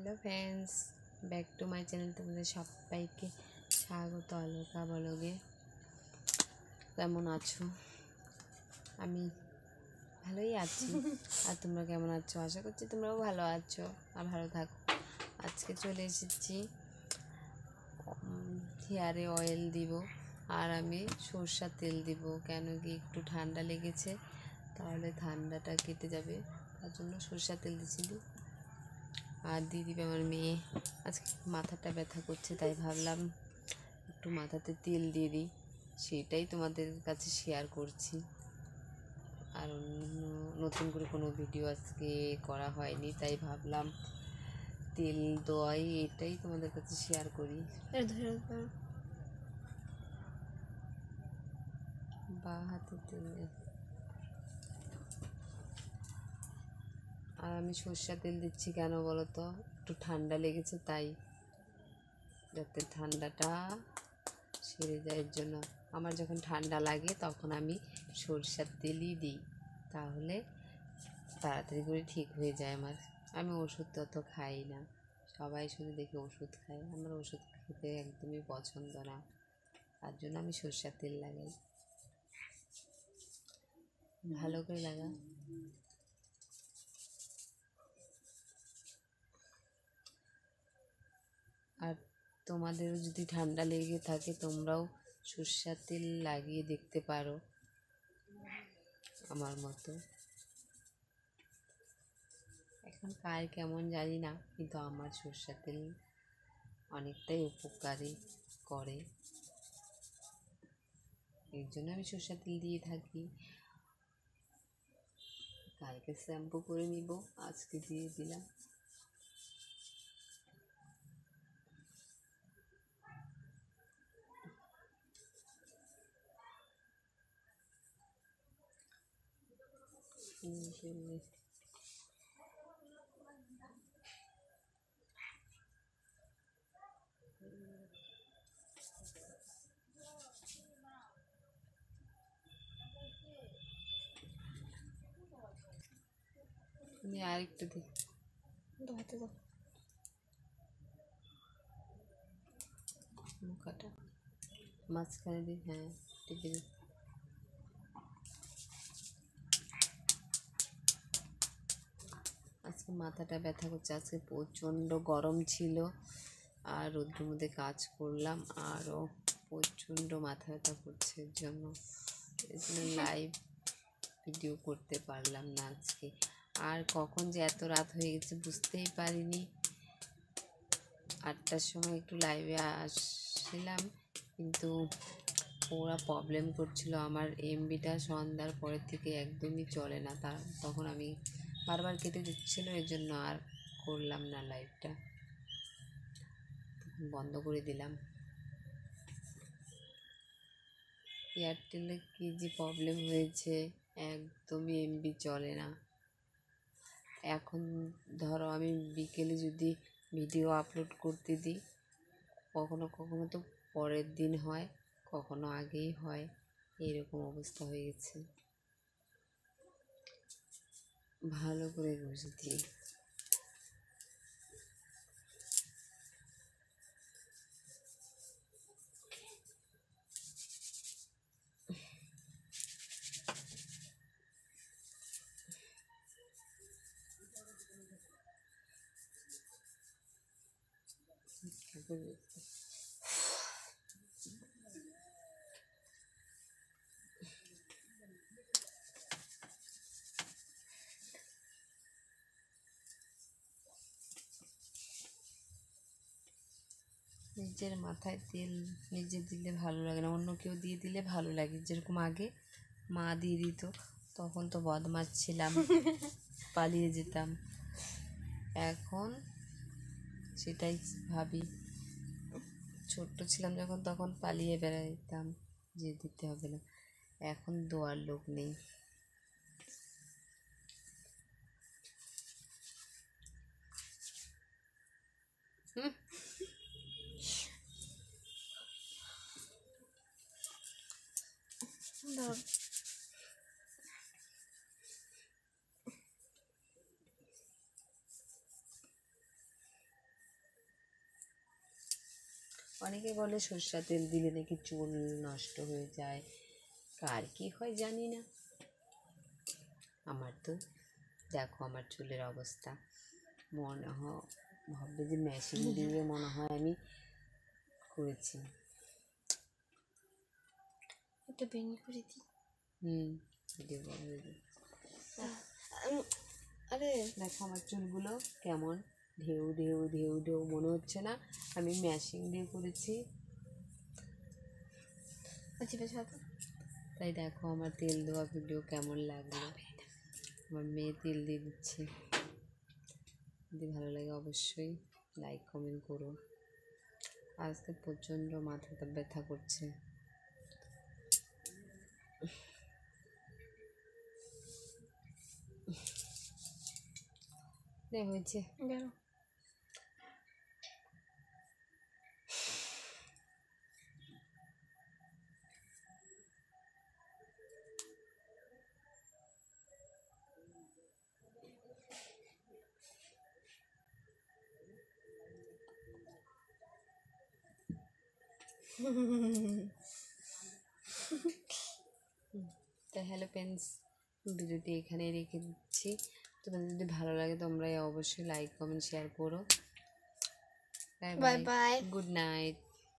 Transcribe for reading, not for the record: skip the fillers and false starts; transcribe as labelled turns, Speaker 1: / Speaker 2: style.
Speaker 1: Hello friends, back to my channel. তোমাদের সবাইকে স্বাগত। অলকা ব্লগে। কেমন আছো? আমি ভালোই আছি। আর তোমরা কেমন আছো? আশা করছি তোমরাও ভালো আছো আর ভালো থাকো। আজকে চলে এসেছি হেয়ারে অয়েল দিব, আর আমি সরষার তেল দিব। কেন কি একটু ঠান্ডা লেগেছে, তাহলে ঠান্ডাটা কেটে যাবে, তার জন্য সরষার তেল দিচ্ছি। আর দিদি আমার মেয়ে আজকে মাথাটা ব্যথা করছে, তাই ভাবলাম একটু মাথাতে তেল দিয়ে দিই, সেটাই তোমাদের কাছে শেয়ার করছি। আর নতুন করে কোনো ভিডিও আজকে করা হয়নি, তাই ভাবলাম তেল দেওয়াই এটাই তোমাদের কাছে শেয়ার করি। বা হাতে তেল। আর আমি সরষের তেল দিচ্ছি কেন বলো তো? একটু ঠান্ডা লেগেছে, তাই যাতে ঠান্ডাটা সেরে যায়। এর জন্য আমার যখন ঠান্ডা লাগে তখন আমি সরষের তেলই দিই, তাহলে তাড়াতাড়ি করে ঠিক হয়ে যায় আমার। আমি ওষুধ তত খাই না, সবাই শুধু দেখে ওষুধ খায়, আমার ওষুধ খেতে একদমই পছন্দ না, তার জন্য আমি সরষের তেল লাগাই। ভালো করে লাগা। আর তোমাদেরও যদি ঠান্ডা লেগে থাকে, তোমরাও সরষের তেল লাগিয়ে দেখতে পারো আমার মতো। এখন কার কেমন জানি না, কিন্তু আমার সরষের তেল অনেকটাই উপকারী করে, এর জন্য আমি সরষের তেল দিয়ে থাকি। কালকে শ্যাম্পু করে নিব, আজকে দিয়ে দিলাম। আর একটু দিই, হাতে দাও মুখাটা মাঝখানে দিই। হ্যাঁ, টিপে দিই। আজকে মাথাটা ব্যথা করছে, আজকে প্রচণ্ড গরম ছিল, আর রোদ্রের মধ্যে কাজ করলাম, আরও প্রচণ্ড মাথা ব্যথা করছে। এর জন্য লাইভ ভিডিও করতে পারলাম না আজকে। আর কখন যে এত রাত হয়ে গেছে বুঝতেই পারিনি। 8টার সময় একটু লাইভে আসছিলাম, কিন্তু ওরা প্রবলেম করছিল। আমার এমবিটা সন্ধ্যার পরের থেকে একদমই চলে না, তখন আমি বারবার কেটে দিচ্ছিলো, এর জন্য আর করলাম না লাইভটা, বন্ধ করে দিলাম। এয়ারটেলে কী যে প্রবলেম হয়েছে, একদমই এমবি চলে না। এখন ধরো আমি বিকেলে যদি ভিডিও আপলোড করতে দিই, কখনো কখনো তো পরের দিন হয়, কখনো আগেই হয়, এরকম অবস্থা হয়ে গেছে। ভালো করে ঘষে দিই। নিজের মাথায় তেল নিজে দিলে ভালো লাগে না, অন্য কেউ দিয়ে দিলে ভালো লাগে। যেরকম আগে মা দিয়ে দিত, তখন তো বদমাশ ছিলাম, পালিয়ে যেতাম। এখন সেটাই ভাবি, ছোট্ট ছিলাম যখন, তখন পালিয়ে বেড়াইতাম যে দিতে হবে না। এখন দোয়ার লোক নেই। অনেকে বলে সর্ষা তেল দিলে নাকি চুল নষ্ট হয়ে যায়, কার কি হয় জানি না। আমার তো দেখো আমার চুলের অবস্থা, মনে ভাববে যে মেশিন দিয়ে মনে হয় আমি করেছি।
Speaker 2: এটা ভেঙে করে দিই।
Speaker 1: ভিডিও বন্ধ হয়ে যাবে।
Speaker 2: আরে
Speaker 1: দেখো আমার চুলগুলো কেমন ঢেউ ঢেউ ঢেউ ঢেউ, মনে হচ্ছে না আমি মেশিন দিয়ে করেছি। তাই দেখো আমার তেল দেওয়া ভিডিও কেমন লাগলো। আমার মেয়ে তেল দিয়ে দিচ্ছে, যদি ভালো লাগে অবশ্যই লাইক কমেন্ট করো। আজকে প্রচণ্ড মাথাটা ব্যথা করছে। হয়েছে তো হ্যালো ফ্রেন্ডস, ভিডিওটি এখানে রেখে দিচ্ছি। তোমাদের যদি ভালো লাগে তোমরা অবশ্যই লাইক কমেন্ট শেয়ার করো। Bye bye, good night.